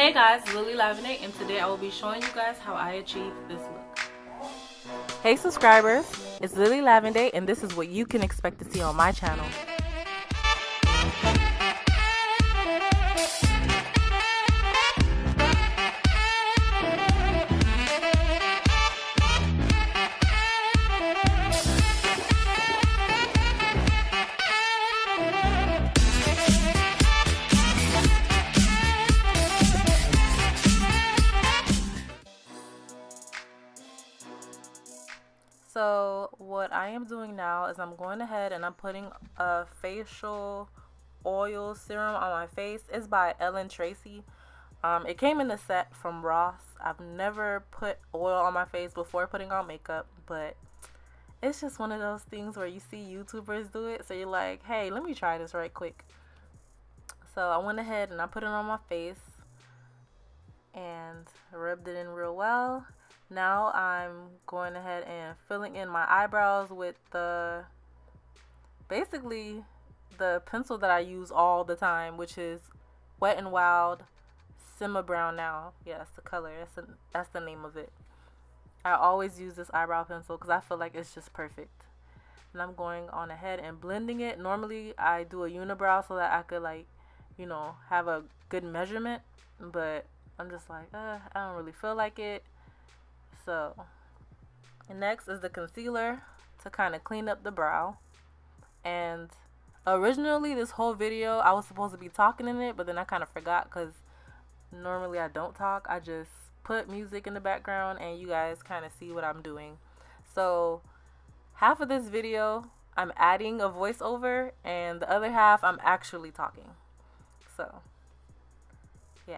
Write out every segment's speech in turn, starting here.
Hey guys, it's Lily Lavender, and today I will be showing you guys how I achieve this look. Hey subscribers, it's Lily Lavender, and this is what you can expect to see on my channel. So what I am doing now is I'm going ahead and I'm putting a facial oil serum on my face. It's by Ellen Tracy. It came in the set from Ross. I've never put oil on my face before putting on makeup, but it's just one of those things where you see YouTubers do it, so you're like, hey, let me try this right quick. So I went ahead and I put it on my face and rubbed it in real well. Now I'm going ahead and filling in my eyebrows with basically the pencil that I use all the time, which is Wet n Wild Simma Brown Now. Yeah, that's the color. That's the name of it. I always use this eyebrow pencil because I feel like it's just perfect. And I'm going on ahead and blending it. Normally I do a unibrow so that I could, like, you know, have a good measurement, but I'm just like, I don't really feel like it. So, and next is the concealer to kind of clean up the brow. And originally this whole video I was supposed to be talking in it, but then I kind of forgot because normally I don't talk. I just put music in the background and you guys kind of see what I'm doing. So half of this video I'm adding a voiceover and the other half I'm actually talking. So yeah.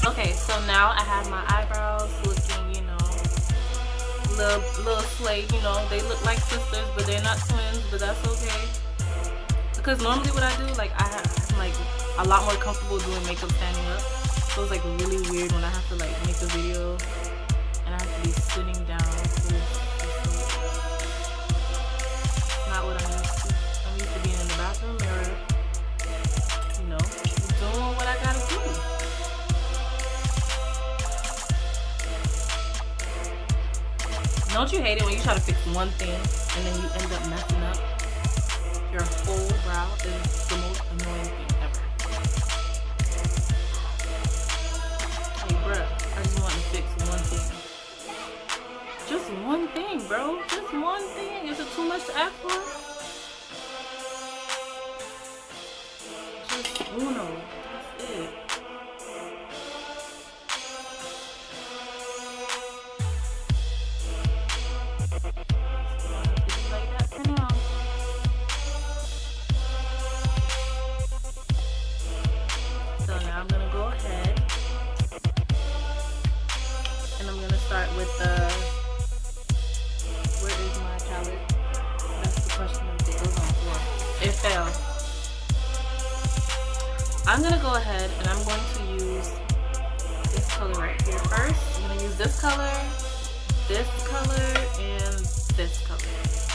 Okay, so now I have my eyebrows looking, you know, little slate, you know, they look like sisters, but they're not twins, but that's okay. Because normally what I do, like, I'm like a lot more comfortable doing makeup standing up. So it's like really weird when I have to like make a video and I have to be sitting down. It's not what I'm used to. I'm used to being in the bathroom mirror, you know, doing what I gotta do. Don't you hate it when you try to fix one thing and then you end up messing up your whole brow? Is the most annoying thing ever. Hey bruh, I just want to fix one thing. Just one thing, bro. Just one thing. Is it too much to ask for? Just uno. That's it. Start with the, where is my palette? That's the question of the day. It was on the floor. It fell. I'm gonna go ahead and I'm going to use this color right here first. I'm gonna use this color, and this color.